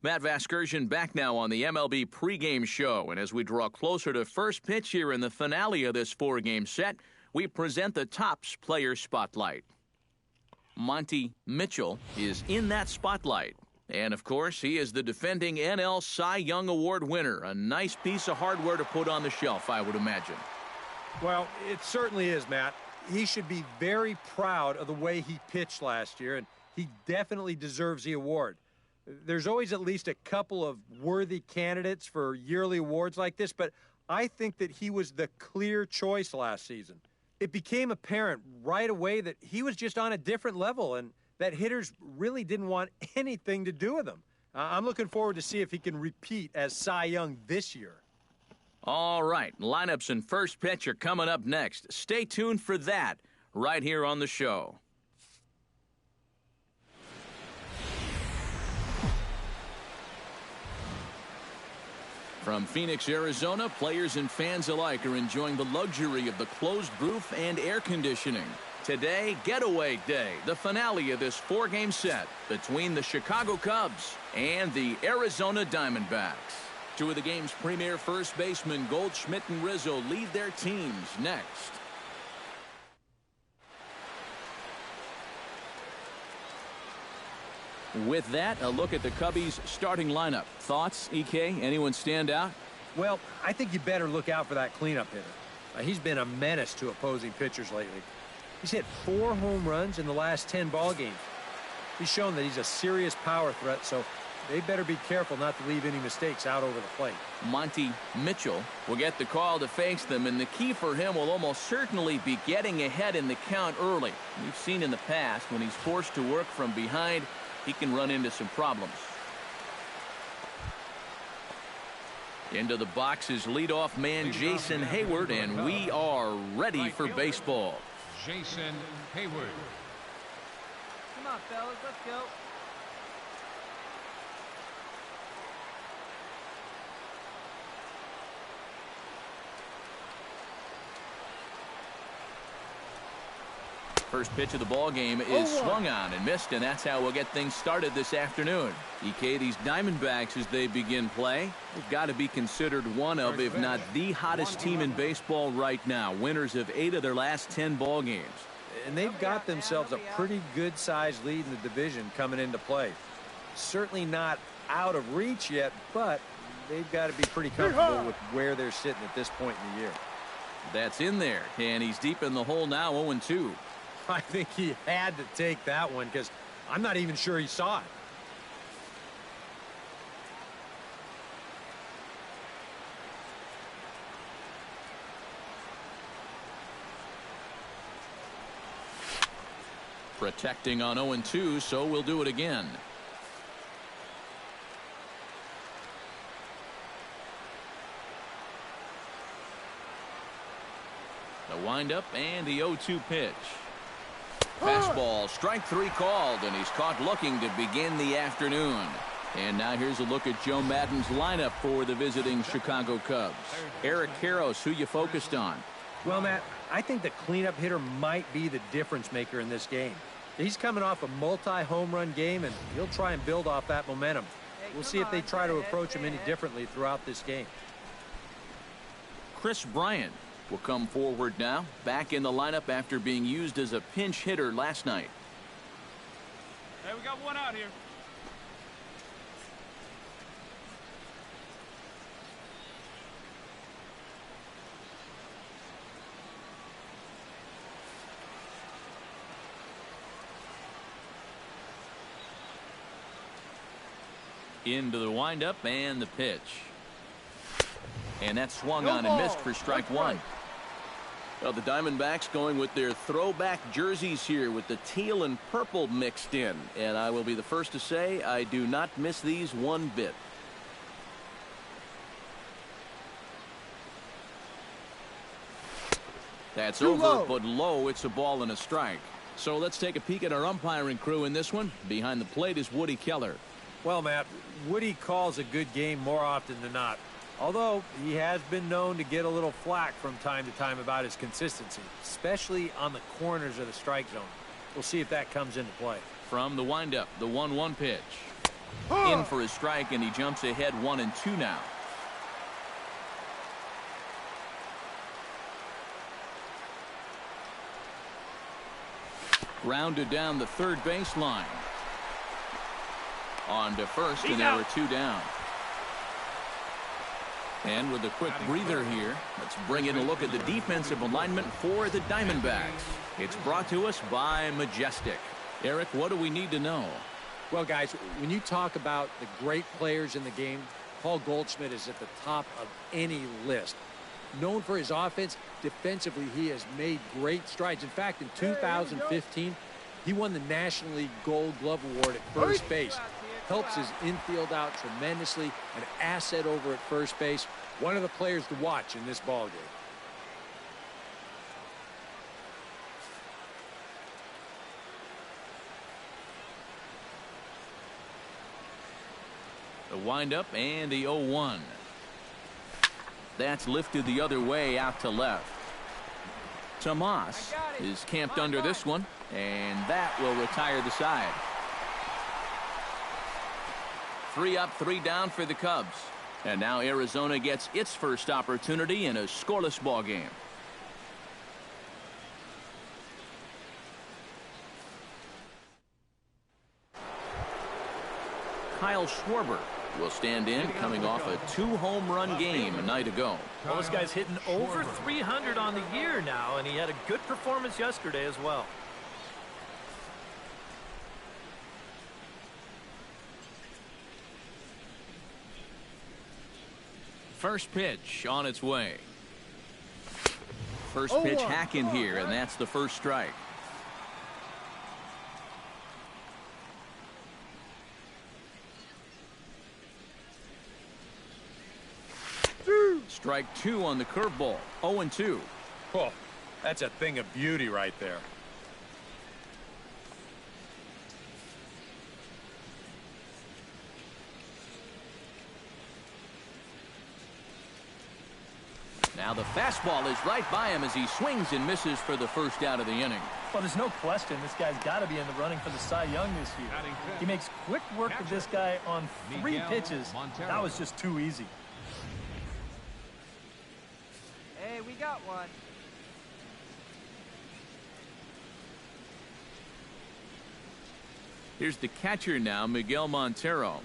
Matt Vasgersian back now on the MLB pregame show. And as we draw closer to first pitch here in the finale of this four-game set, we present the Topps Player Spotlight. Monty Mitchell is in that spotlight. And, of course, he is the defending NL Cy Young Award winner. A nice piece of hardware to put on the shelf, I would imagine. Well, it certainly is, Matt. He should be very proud of the way he pitched last year, and he definitely deserves the award. There's always at least a couple of worthy candidates for yearly awards like this, but I think that he was the clear choice last season. It became apparent right away that he was just on a different level and that hitters really didn't want anything to do with him. I'm looking forward to see if he can repeat as Cy Young this year. All right, lineups and first pitch are coming up next. Stay tuned for that right here on the show. From Phoenix, Arizona, players and fans alike are enjoying the luxury of the closed roof and air conditioning. Today, Getaway Day, the finale of this four-game set between the Chicago Cubs and the Arizona Diamondbacks. Two of the game's premier first basemen, Goldschmidt and Rizzo, lead their teams next. With that, a look at the Cubbies' starting lineup. Thoughts, EK? Anyone stand out? Well, I think you better look out for that cleanup hitter. He's been a menace to opposing pitchers lately. He's hit 4 home runs in the last 10 ball games. He's shown that he's a serious power threat, so they better be careful not to leave any mistakes out over the plate. Monty Mitchell will get the call to face them, and the key for him will almost certainly be getting ahead in the count early. We've seen in the past when he's forced to work from behind, he can run into some problems. Into the box is leadoff man Jason Hayward, and we are ready for baseball. Jason Hayward. Come on, fellas, let's go. First pitch of the ball game is swung on and missed, and that's how we'll get things started this afternoon. EK, these Diamondbacks, as they begin play, have got to be considered one of, if not the hottest team in baseball right now. Winners of 8 of their last 10 ball games. And they've got themselves a pretty good-sized lead in the division coming into play. Certainly not out of reach yet, but they've got to be pretty comfortable with where they're sitting at this point in the year. That's in there, and he's deep in the hole now, 0-2. I think he had to take that one because I'm not even sure he saw it. Protecting on 0-2, so we'll do it again. The windup and the 0-2 pitch. Fastball, strike 3 called, and he's caught looking to begin the afternoon. And now here's a look at Joe Maddon's lineup for the visiting Chicago Cubs. Eric Karros, who you focused on? Well, Matt, I think the cleanup hitter might be the difference maker in this game. He's coming off a multi-home run game, and he'll try and build off that momentum. We'll see if they try to approach him any differently throughout this game. Chris Bryant will come forward now, back in the lineup after being used as a pinch hitter last night. Hey, we got one out here. Into the windup and the pitch. And that swung on and missed for strike 1. Well, the Diamondbacks going with their throwback jerseys here with the teal and purple mixed in. And I will be the first to say I do not miss these one bit. That's over, but low. It's a ball and a strike. So let's take a peek at our umpiring crew in this one. Behind the plate is Woody Keller. Well, Matt, Woody calls a good game more often than not. Although he has been known to get a little flack from time to time about his consistency, especially on the corners of the strike zone. We'll see if that comes into play. From the windup, the 1-1 pitch. In for a strike, and he jumps ahead 1-2 now. Grounded down the third baseline. On to first, and there are 2 down. And with a quick breather here, let's bring in a look at the defensive alignment for the Diamondbacks. It's brought to us by Majestic. Eric, what do we need to know? Well, guys, when you talk about the great players in the game, Paul Goldschmidt is at the top of any list. Known for his offense, defensively he has made great strides. In fact, in 2015, he won the National League Gold Glove Award at first base. Helps his infield out tremendously, an asset over at first base. One of the players to watch in this ballgame. The windup and the 0-1. That's lifted the other way out to left. Tomas is camped under this one, and that will retire the side. 3 up, 3 down for the Cubs. And now Arizona gets its first opportunity in a scoreless ball game. Kyle Schwarber will stand in, coming off a 2-home run game a night ago. Well, this guy's hitting over 300 on the year now, and he had a good performance yesterday as well. First pitch on its way. First pitch hack in here, and that's the first strike. Strike 2 on the curveball. 0-2. Oh, that's a thing of beauty right there. Now the fastball is right by him as he swings and misses for the first out of the inning. Well, there's no question this guy's got to be in the running for the Cy Young this year. He makes quick work of this guy on 3 pitches. That was just too easy. Hey, we got one. Here's the catcher now, Miguel Montero.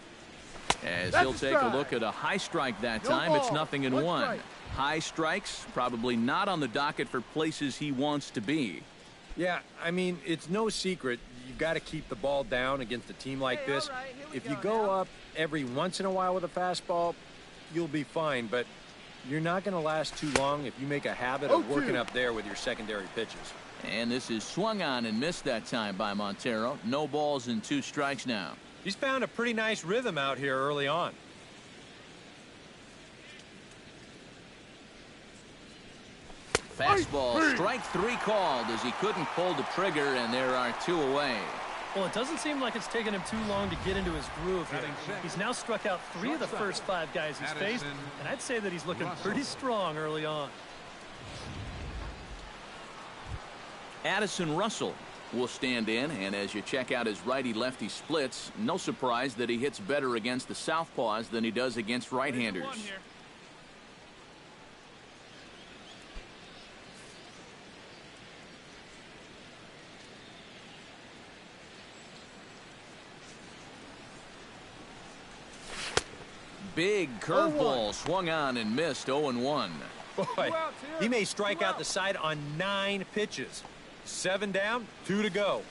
As he'll take a look at a high strike that time. It's 0-1. High strikes probably not on the docket for places he wants to be. Yeah, I mean, it's no secret you've got to keep the ball down against a team like this. All right, If you go up every once in a while with a fastball, you'll be fine, but you're not going to last too long if you make a habit of working up there with your secondary pitches. And this is swung on and missed that time by Montero. No balls and 2 strikes now. He's found a pretty nice rhythm out here early on. Fastball, strike 3 called as he couldn't pull the trigger, and there are 2 away. Well, it doesn't seem like it's taken him too long to get into his groove here. He's now struck out 3 of the first 5 guys he's faced, and I'd say that he's looking pretty strong early on. Addison Russell will stand in, and as you check out his righty-lefty splits, no surprise that he hits better against the southpaws than he does against right-handers. Big curveball swung on and missed. 0-1. Boy, he may strike out the side on 9 pitches. 7 down, 2 to go.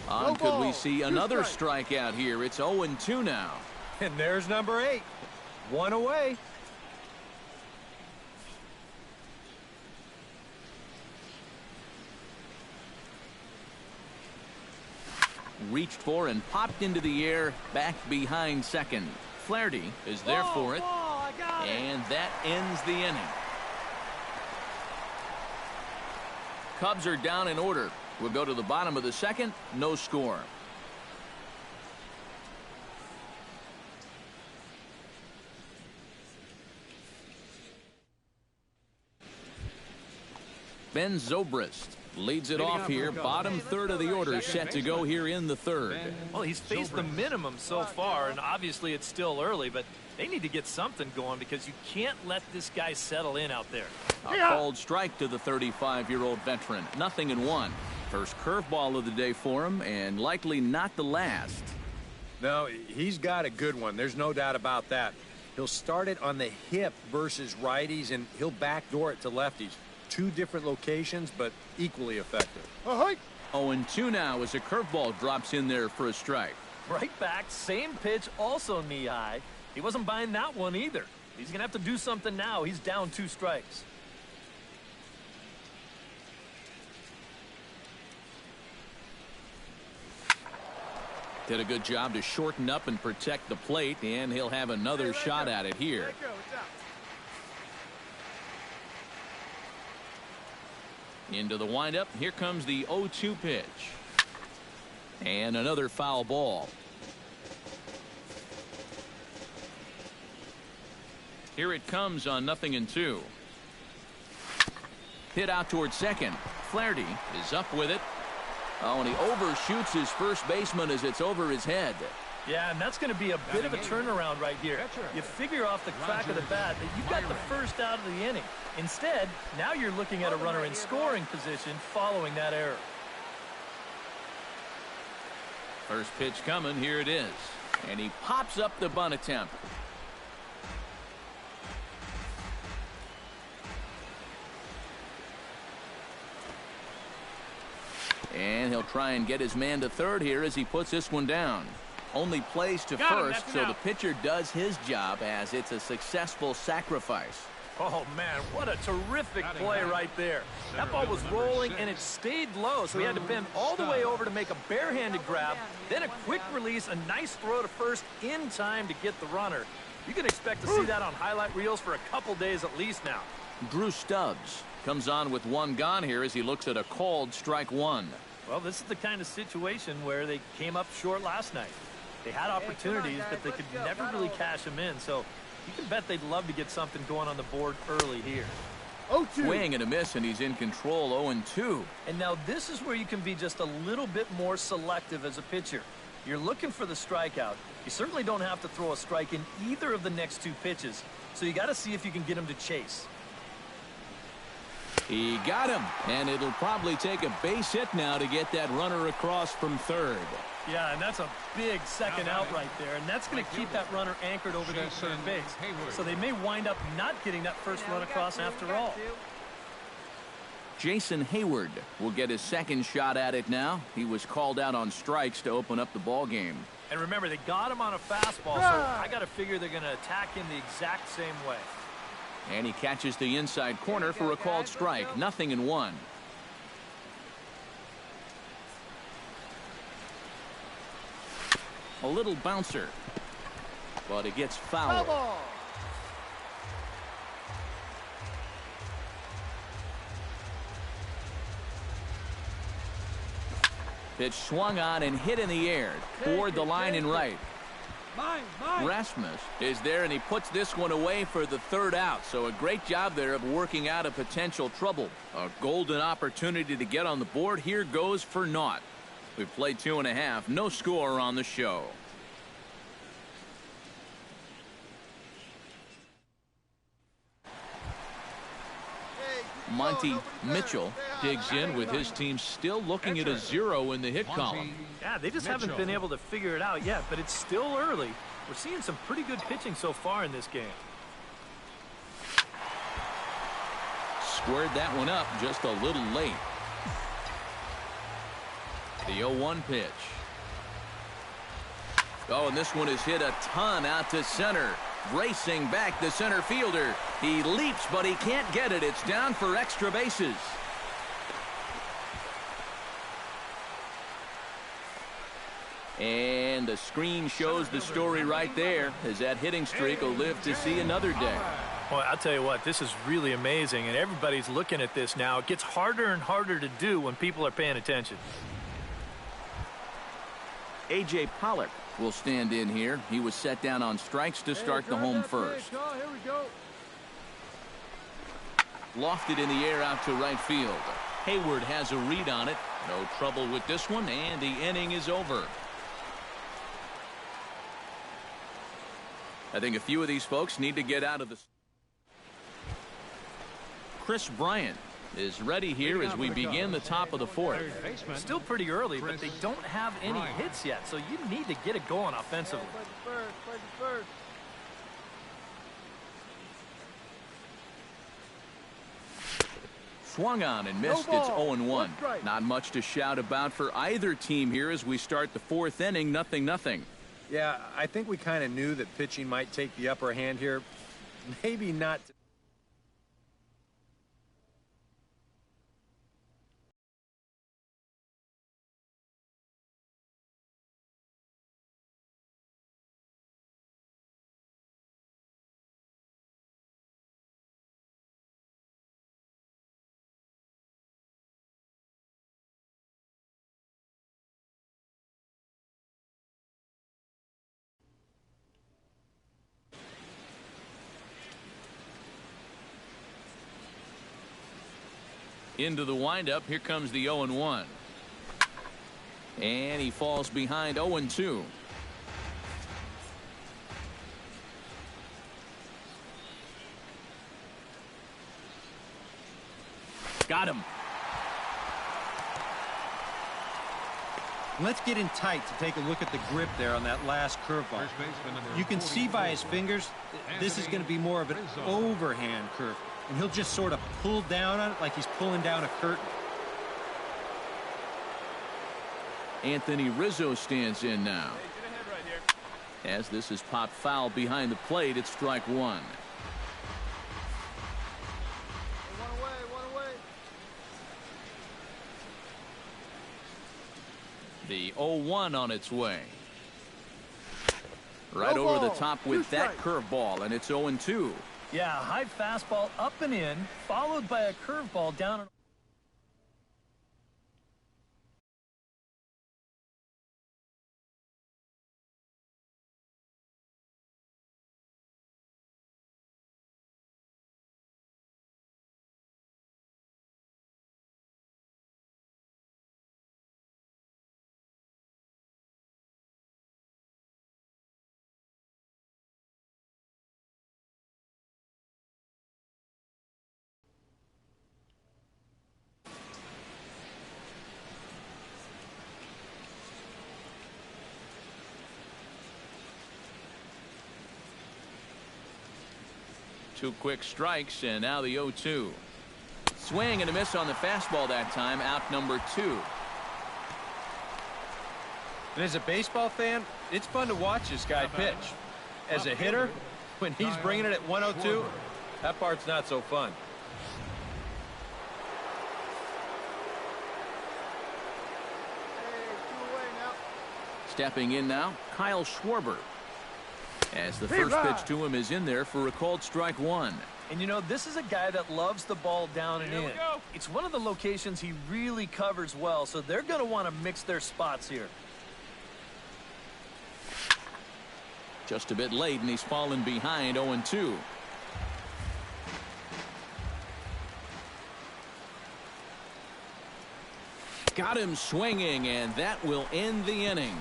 Could we see another strikeout here? It's 0-2 now. And there's number 8. 1 away. Reached for and popped into the air, back behind second. Flaherty is there for it, and that ends the inning. Cubs are down in order. We'll go to the bottom of the second, no score. Ben Zobrist leads it off here. Bottom third of the order set to go here in the third. Well, he's faced the minimum so far, and obviously it's still early, but they need to get something going because you can't let this guy settle in out there. A called strike to the 35-year-old veteran. 0-1. First curveball of the day for him, and likely not the last. No, he's got a good one. There's no doubt about that. He'll start it on the hip versus righties, and he'll backdoor it to lefties. Two different locations, but equally effective. 0-2 now as a curveball drops in there for a strike. Right back, same pitch, also knee high. He wasn't buying that one either. He's going to have to do something now. He's down 2 strikes. Did a good job to shorten up and protect the plate, and he'll have another shot at it here. Into the windup. Here comes the 0-2 pitch. And another foul ball. Here it comes on 0-2. Hit out towards second. Flaherty is up with it. Oh, and he overshoots his first baseman as it's over his head. Yeah, and that's going to be a bit of a turnaround right here. You figure off the crack of the bat that you've got the first out of the inning. Instead, now you're looking at a runner in scoring position following that error. First pitch coming. Here it is. And he pops up the bunt attempt. And he'll try and get his man to third here as he puts this one down. Only plays to first, so the pitcher does his job as it's a successful sacrifice. Oh, man, what a terrific play right there. That ball was rolling, and it stayed low, so he had to bend all the way over to make a barehanded grab, then a quick release, a nice throw to first in time to get the runner. You can expect to see that on highlight reels for a couple days at least now. Drew Stubbs comes on with one gone here as he looks at a called strike one. Well, this is the kind of situation where they came up short last night. They had opportunities, but they could never really cash them in, so you can bet they'd love to get something going on the board early here. 0-2. Swing and a miss, and he's in control. 0-2. And now this is where you can be just a little bit more selective as a pitcher. You're looking for the strikeout. You certainly don't have to throw a strike in either of the next 2 pitches, so you got to see if you can get him to chase. He got him, and it'll probably take a base hit now to get that runner across from third. Yeah, and that's a big second out right there, and that's going to keep that runner anchored over there at third base. So they may wind up not getting that first run across after all. Jason Hayward will get his second shot at it now. He was called out on strikes to open up the ball game. And remember, they got him on a fastball, so I got to figure they're going to attack him the exact same way. And he catches the inside corner for a called strike. 0-1. A little bouncer, but it gets fouled. Pitch swung on and hit in the air toward the line and right. Rasmus is there, and he puts this one away for the third out. So a great job there of working out a potential trouble. A golden opportunity to get on the board. Here goes for naught. We've played 2.5. No score on the show. Monty Mitchell digs in with his team still looking at a 0 in the hit column. Yeah, they just haven't been able to figure it out yet, but it's still early. We're seeing some pretty good pitching so far in this game. Squared that one up just a little late. The 0-1 pitch. Oh, and this one is hit a ton out to center. Racing back the center fielder. He leaps, but he can't get it. It's down for extra bases. And the screen shows the story right there, as that hitting streak will live to see another day. Well, I'll tell you what, this is really amazing, and everybody's looking at this now. It gets harder and harder to do when people are paying attention. A.J. Pollock will stand in here. He was set down on strikes to start the home first. Lofted in the air out to right field. Hayward has a read on it. No trouble with this one, and the inning is over. I think a few of these folks need to get out of the... Chris Bryant is ready here as we begin the top of the fourth. Still pretty early, but they don't have any hits yet, so you need to get it going offensively. Swung on and missed. It's 0-1. Not much to shout about for either team here as we start the fourth inning. 0-0. Yeah, I think we kind of knew that pitching might take the upper hand here. Maybe not. Into the windup. Here comes the 0-1. And he falls behind 0-2. Got him. Let's get in tight to take a look at the grip there on that last curveball. You can see by his fingers, this is going to be more of an overhand curve. And he'll just sort of pull down on it like he's pulling down a curtain. Anthony Rizzo stands in now. As this is popped foul behind the plate, it's strike one. The 0-1 on its way. Right over the top with that curveball, and it's 0-2. Yeah, high fastball up and in, followed by a curveball down. Two quick strikes, and now the 0-2. Swing and a miss on the fastball that time. Out number 2. And as a baseball fan, it's fun to watch this guy pitch. As a hitter, when he's bringing it at 102, that part's not so fun. Stepping in now, Kyle Schwarber. As the first pitch to him is in there for a called strike one. And you know, this is a guy that loves the ball down and in. It's one of the locations he really covers well, so they're going to want to mix their spots here. Just a bit late, and he's fallen behind 0-2. Got him swinging, and that will end the inning.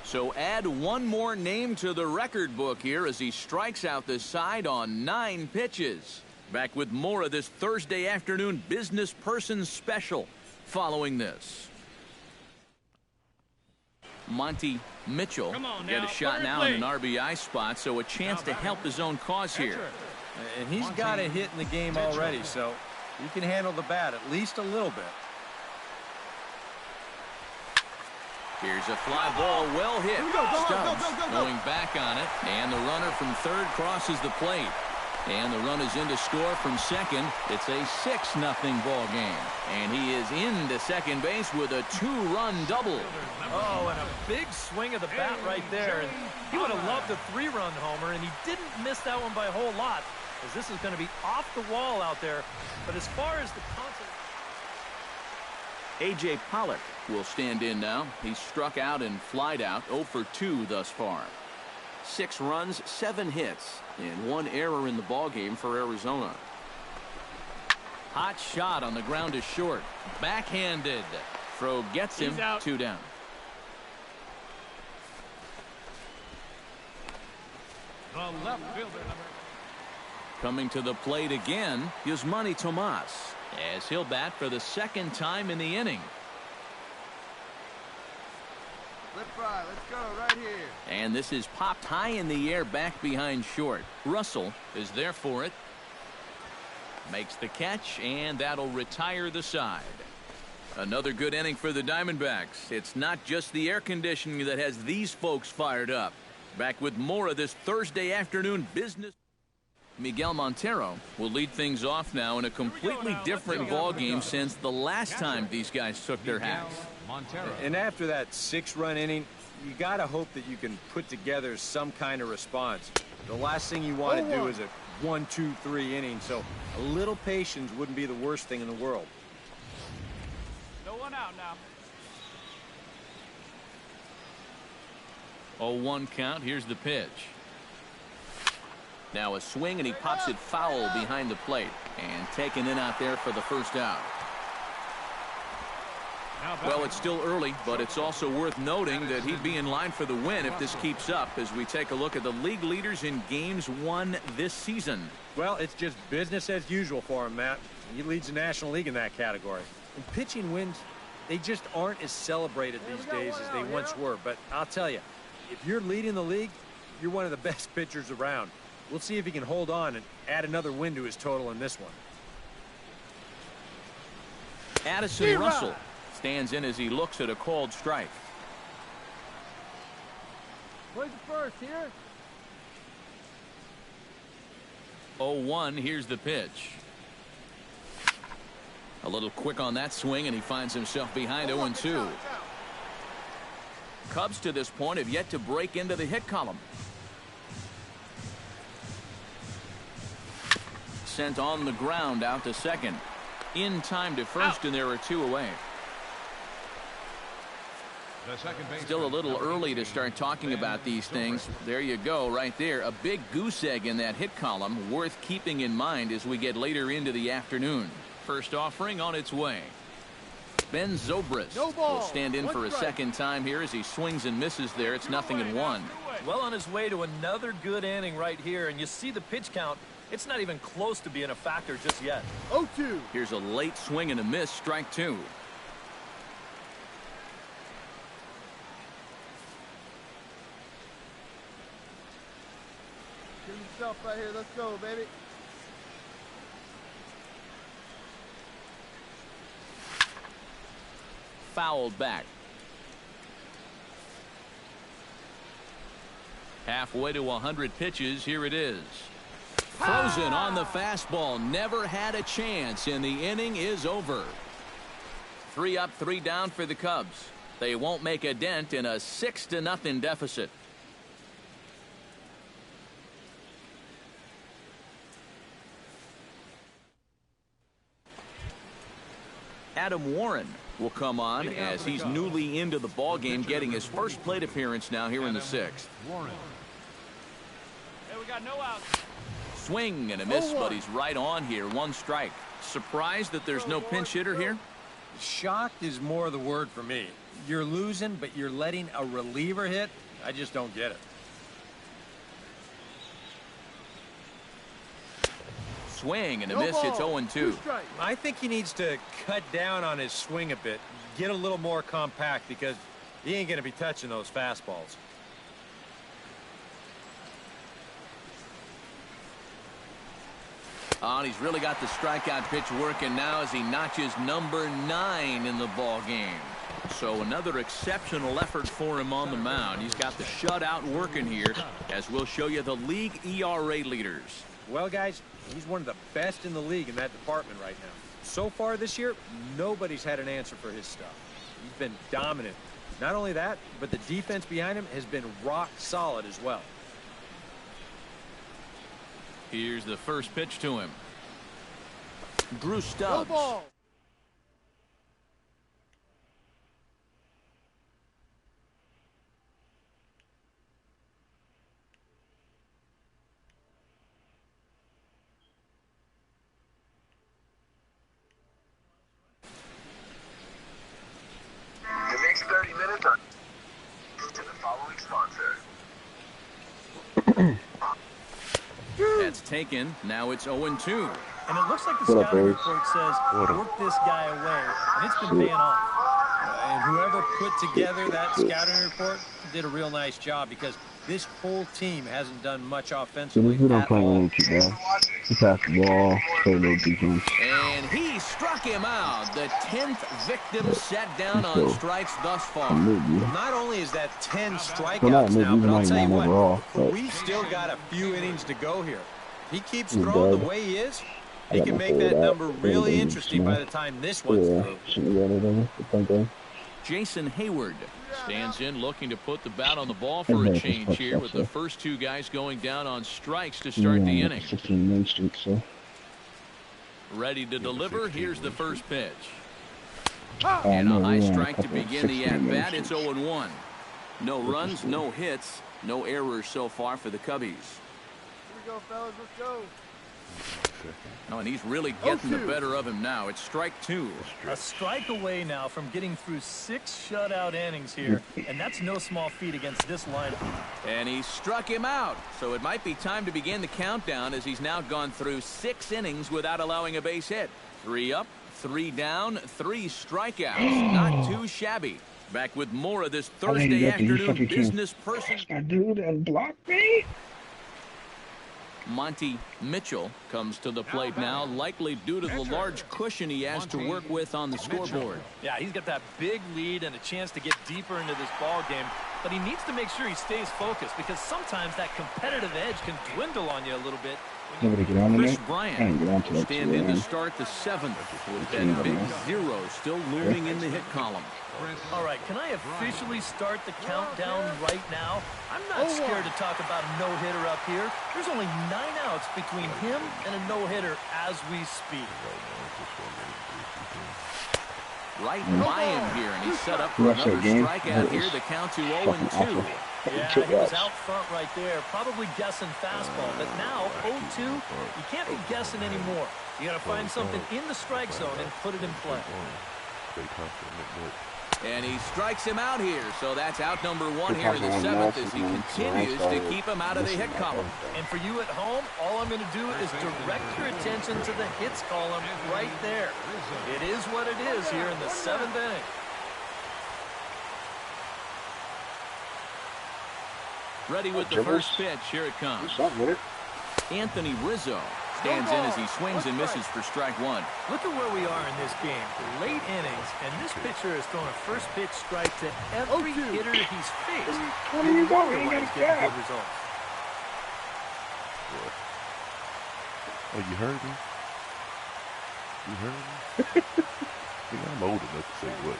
So add one more name to the record book here as he strikes out the side on 9 pitches. Back with more of this Thursday afternoon business person special following this. Monty Mitchell get a shot now in an RBI spot, so a chance to help his own cause here. And he's got a hit in the game already, so he can handle the bat at least a little bit. Here's a fly ball, well hit. Stubbs going back on it, and the runner from third crosses the plate. And the run is in to score from second. It's a 6-0 ball game. And he is into second base with a 2-run double. Oh, and a big swing of the bat right there. And he would have loved a 3-run homer, and he didn't miss that one by a whole lot, as this is going to be off the wall out there. But as far as the concept, A.J. Pollock will stand in now. He's struck out and flied out 0 for 2 thus far. 6 runs, 7 hits, and 1 error in the ballgame for Arizona. Hot shot on the ground is short. Backhanded. Throw gets him. 2 down. The left fielder. Coming to the plate again is Manny Tomas, as he'll bat for the 2nd time in the inning. Let's fly. Let's go right here. And this is popped high in the air back behind short. Russell is there for it. Makes the catch, and that'll retire the side. Another good inning for the Diamondbacks. It's not just the air conditioning that has these folks fired up. Back with more of this Thursday afternoon business. Miguel Montero will lead things off now in a completely different ball game since the last time these guys took their hacks. And after that 6-run inning, you got to hope that you can put together some kind of response. The last thing you want to do is a 1, 2, 3 inning, so a little patience wouldn't be the worst thing in the world. No one out now. 0-1 count. Here's the pitch. Now a swing, and he pops it foul behind the plate, and taken in out there for the first out. Well, it's still early, but it's also worth noting that he'd be in line for the win if this keeps up as we take a look at the league leaders in games won this season. Well, it's just business as usual for him, Matt. He leads the National League in that category. And pitching wins, they just aren't as celebrated these days as they once were. But I'll tell you, if you're leading the league, you're one of the best pitchers around. We'll see if he can hold on and add another win to his total in this one. Addison Russell stands in as he looks at a called strike. Where's the first here? 0-1. Here's the pitch. A little quick on that swing, and he finds himself behind 0-2. Cubs to this point have yet to break into the hit column. Sent on the ground out to second. In time to first, and there are 2 away. Still a little early to start talking about these things. There you go, right there. A big goose egg in that hit column, worth keeping in mind as we get later into the afternoon. First offering on its way. Ben Zobrist will stand in for a second time here as he swings and misses there. It's 0-1. Well on his way to another good inning right here, and you see the pitch count. It's not even close to being a factor just yet. 0-2. Here's a late swing and a miss, strike 2. Give yourself right here. Let's go, baby. Fouled back. Halfway to 100 pitches. Here it is. Frozen on the fastball. Never had a chance, and the inning is over. 3 up, 3 down for the Cubs. They won't make a dent in a 6-0 deficit. Adam Warren will come on as he's newly into the ballgame, getting his first plate appearance now here in the 6th. Warren. Hey, we got no outs. Swing and a miss, but he's right on here. 1 strike. Surprised that there's no pinch hitter here? Shocked is more the word for me. You're losing, but you're letting a reliever hit? I just don't get it. Swing and a miss. It's 0-2. I think he needs to cut down on his swing a bit. Get a little more compact because he ain't going to be touching those fastballs. Oh, and he's really got the strikeout pitch working now as he notches number 9 in the ball game. So another exceptional effort for him on the mound. He's got the shutout working here, as we'll show you the league ERA leaders. Well, guys, he's one of the best in the league in that department right now. So far this year, nobody's had an answer for his stuff. He's been dominant. Not only that, but the defense behind him has been rock solid as well. Here's the first pitch to him. Drew Stubbs. That's taken. Now it's 0-2. And it looks like the scouting report says, work this guy away, and it's been paying off. And whoever put together that scouting report did a real nice job because this whole team hasn't done much offensively at all. He passed the ball, played no defense. And he struck him out. The 10th victim set down on strikes thus far. Not only is that 10 strikeouts now, but I'll tell you what, we've still got a few innings to go here. If he keeps throwing the way he is, he can make that number really interesting by the time this one's through. Jason Hayward stands in looking to put the bat on the ball for a change here with the first two guys going down on strikes to start the inning. Ready to deliver. Here's the first pitch. And a high strike to begin the at-bat. It's 0-1. No runs, no hits, no errors so far for the Cubbies. Here we go, fellas. Let's go. Oh, and he's really getting the better of him now. It's strike 2. A strike away now from getting through 6 shutout innings here, and that's no small feat against this lineup. And he struck him out, so it might be time to begin the countdown as he's now gone through 6 innings without allowing a base hit. 3 up, 3 down, 3 strikeouts. Not too shabby. Back with more of this Thursday afternoon business person. Dude, and blocked me. Monty Mitchell comes to the plate now, likely due to the large cushion he has to work with on the scoreboard. Yeah, he's got that big lead and a chance to get deeper into this ball game, but he needs to make sure he stays focused because sometimes that competitive edge can dwindle on you a little bit. Chris Bryant will stand in to start the 7th with that big 0 still looming in the hit column. All right, can I officially start the countdown right now? I'm not scared to talk about a no-hitter up here. There's only 9 outs between him and a no-hitter as we speak. Right by him here, and he's set up for another strikeout here. The count to 0-2. Yeah, he was out front right there, probably guessing fastball. But now, 0-2, you can't be guessing anymore. You got to find something in the strike zone and put it in play. And he strikes him out here, so that's out number 1 here in the 7th as he continues to keep him out of the hit column. And for you at home, all I'm going to do is direct your attention to the hits column right there. It is what it is here in the 7th inning. Ready with the first pitch. Here it comes. Anthony Rizzo stands in as he swings and misses for strike 1. Look at where we are in this game. Late innings, and this pitcher has thrown a first pitch strike to every hitter he's faced. What are you doing? You got good results. Oh, you heard me? You heard me? I'm old enough to say what.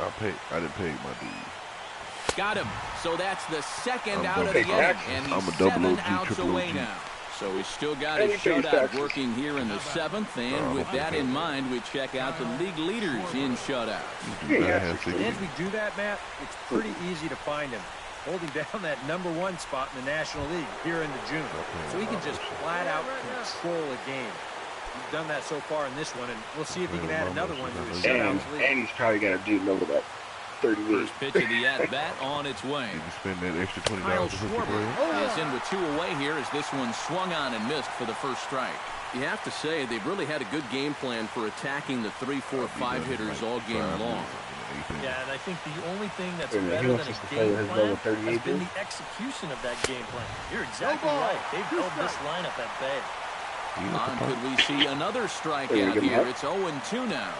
I didn't pay my dues. Got him. So that's the 2nd out of the inning, and he's 7 outs away now. So he's still got his shutout working here in the 7th, and with that in mind, we check out the league leaders in shutouts. And as we do that, Matt, it's pretty easy to find him, holding down that number 1 spot in the National League here into June. So he can just flat out control a game. He's done that so far in this one, and we'll see if he can add another one to his shutouts league. And he's probably got to do number that 30 minutes. First pitch of the at-bat on its way. You can spend that extra $20 Kyle to hook Schwarber is in with 2 away here as this one swung on and missed for the first strike. You have to say they've really had a good game plan for attacking the 3, 4, 5 hitters all game long. Yeah, and I think the only thing that's better than a game plan has been the execution of that game plan. You're exactly right. They've held this lineup at bay. Could we see another strikeout here? It's 0-2 now.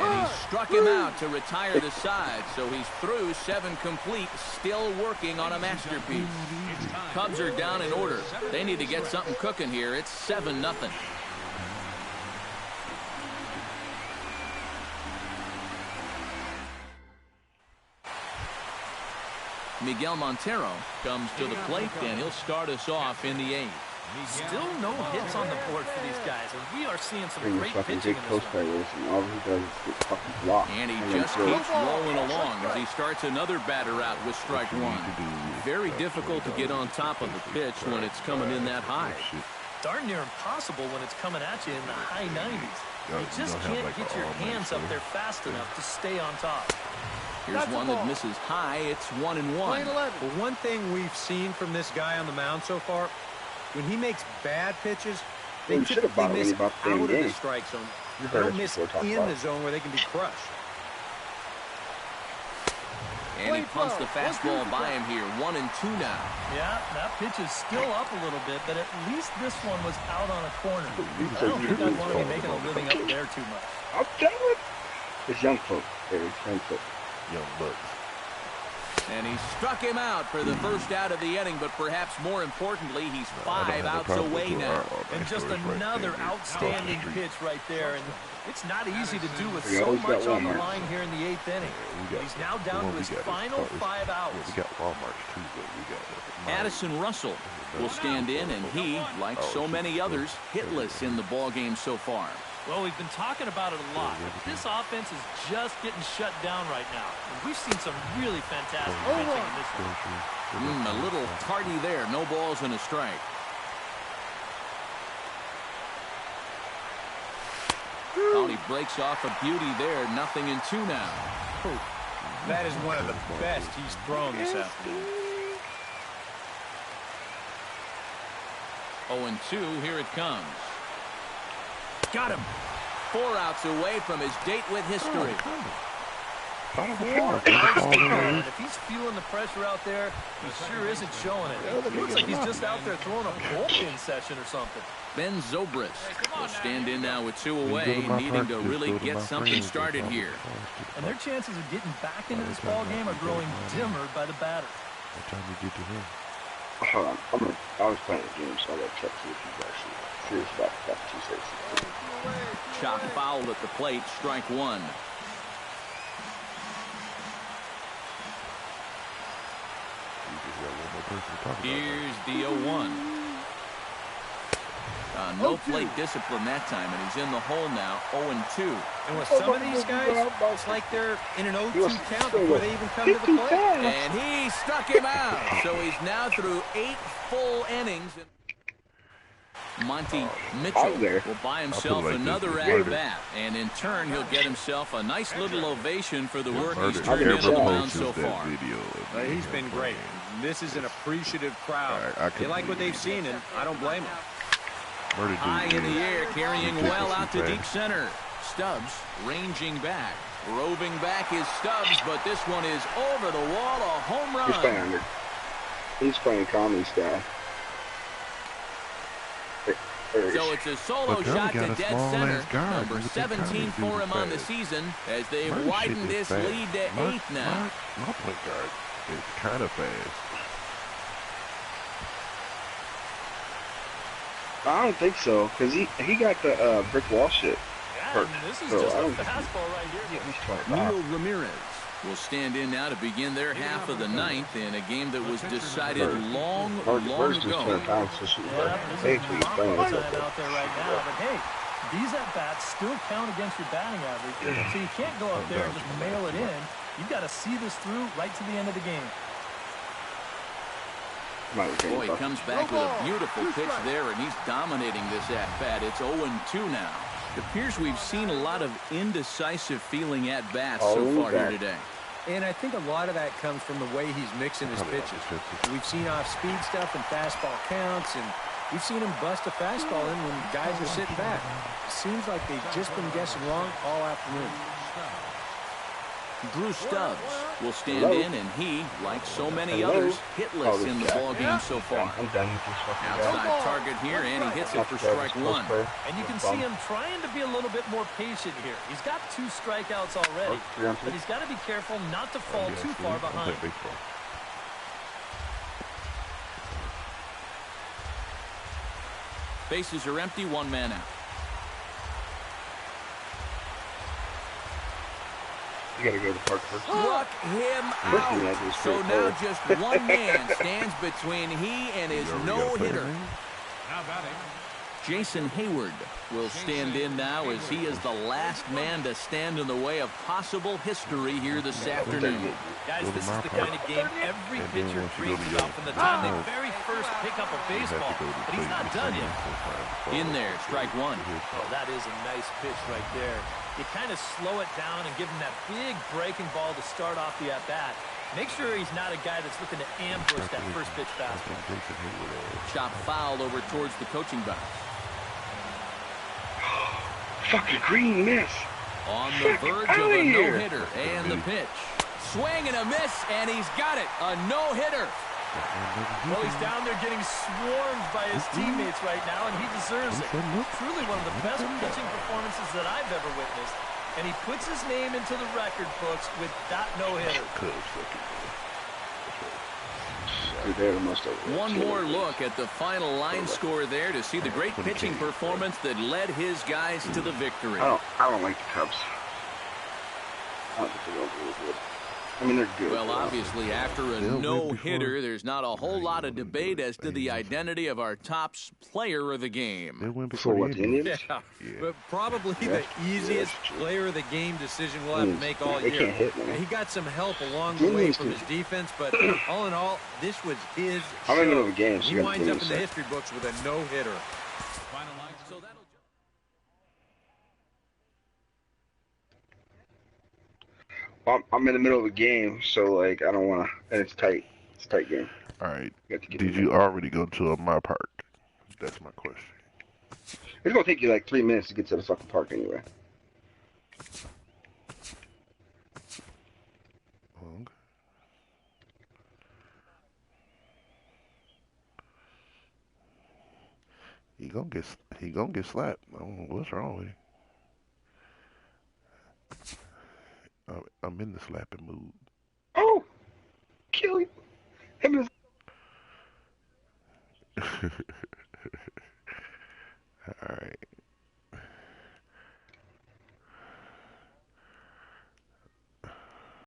And he struck him out to retire the side, so he's through 7 complete, still working on a masterpiece. Cubs are down in order. They need to get something cooking here. It's 7-0. Miguel Montero comes to the plate, and he'll start us off in the 8th. Still no hits on the board for these guys, and we are seeing some great pitching in this one. And all he does is get fucking blocked. And he just keeps rolling along as he starts another batter out with strike 1. Very difficult to get on top of the pitch when it's coming in that high. Darn near impossible when it's coming at you in the high 90s. You just can't get your hands up there fast enough to stay on top. Here's one that misses high. It's 1-1. Well, one thing we've seen from this guy on the mound so far, when he makes bad pitches, they typically miss out of the strike zone. They don't miss in the zone where they can be crushed. And he punts the fastball by him here. 1-2 now. Yeah, that pitch is still up a little bit, but at least this one was out on a corner. I don't think I'd want to be making a living up there too much. I'm done with it's young folk. Young bucks. And he struck him out for the first out of the inning, but perhaps more importantly, he's 5 outs away now. And just another outstanding pitch right there. And it's not easy to do with so much on the line here in the 8th inning. He's now down to his final 5 outs. We got Walmart's too, but we got Addison Russell will stand in, and he, like so many others, hitless in the ballgame so far. Well, we've been talking about it a lot, but this offense is just getting shut down right now. And we've seen some really fantastic pitching in this one. A little tardy there. No balls and a strike. Oh, he breaks off a beauty there. 0-2 now. That is one of the best he's thrown this afternoon. 0-2, here it comes. Got him. 4 outs away from his date with history. And if he's feeling the pressure out there, he sure isn't showing it. It looks like he's just out there throwing a bullpen session or something. Ben Zobrist will stand in now with 2 away, needing to really get something started here. And their chances of getting back into this ball game are growing dimmer by the batter. What time you get to him? Hold on, I was playing a game, so I gotta check see if he's actually serious about that 2-6. Chop foul at the plate, strike 1. Here's the 0-1. No plate discipline that time, and he's in the hole now, 0-2. And with some of these guys, it's like they're in an 0-2 count before they even come to the plate. And he struck him out, so he's now through 8 full innings. Monty Mitchell will buy himself another at-bat, and in turn, he'll get himself a nice little ovation for the work he's turned in on the mound so far. He's been great. This is an appreciative crowd. They like what they've seen, and I don't blame them. High in the air, carrying well out to deep center. Stubbs ranging back. Roving back is Stubbs, but this one is over the wall, a home run. He's playing comedy style. So it's a solo shot to dead center. Number 17 for him on the season as they've widened this lead to 8 now. My point guard is kind of fast. I don't think so, because he got the brick wall shit. Yeah, this is just a fastball right here. Neil Ramirez will stand in now to begin their half of the 9th in a game that was decided long ago. Out there right now, but hey, these at-bats still count against your batting average, so you can't go out there and just mail it in. You've got to see this through right to the end of the game. Boy, he comes back with a beautiful pitch there, and he's dominating this at-bat. It's 0-2 now. It appears we've seen a lot of indecisive feeling at-bats so far here today. And I think a lot of that comes from the way he's mixing his pitches. We've seen off-speed stuff and fastball counts, and we've seen him bust a fastball in when guys are sitting back. It seems like they've just been guessing wrong all afternoon. Drew Stubbs will stand in, and he, like so many others, hitless in the ballgame so far. Outside target here, and he hits it for strike 1. And you can see him trying to be a little bit more patient here. He's got 2 strikeouts already, but he's got to be careful not to fall too far behind. Bases are empty, 1 man out. You gotta go to the park first. Struck him out. So now just 1 man stands between he and his no-hitter. Jason Hayward will stand in now as he is the last man to stand in the way of possible history here this afternoon. Guys, this is the kind of game every pitcher dreams about from the time they very first pick up a baseball. But he's not done yet. In there, strike 1. Oh, that is a nice pitch right there. you kind of slow it down and give him that big breaking ball to start off the at-bat. Make sure he's not a guy that's looking to ambush that first pitch fastball. Chop foul over towards the coaching box. Fucking green miss. On the verge of a no-hitter, and the pitch. Swing and a miss, and he's got it. A no-hitter. Well, he's down there getting swarmed by his teammates right now, and he deserves it. Truly one of the best pitching performances that I've ever witnessed. And he puts his name into the record books with that no-hitter. One more look at the final line score there to see the great pitching performance that led his guys to the victory. I don't like the Cubs. I don't think they're going to be really good. I mean, they're good. Well, obviously, after a no-hitter, there's not a whole lot of debate as to the identity of our top player of the game. For what, the Indians? Yeah, but probably the easiest player of the game decision we'll have to make all They year. can't hit, man. He got some help along the way from his defense, but all in all, this was his I'm in the middle show. of a game, so He you gotta winds give up me in a the sec. history books with a no-hitter. Final line, so that'll... I'm in the middle of a game, so like I don't want to, and it's tight. It's a tight game. All right. You have to get Did you already go to my park? That's my question. It's gonna take you like 3 minutes to get to the fucking park anyway. Okay. He gonna get slapped. I don't know what's wrong with him. I'm in the slapping mood. Oh, kill him. Him and All right.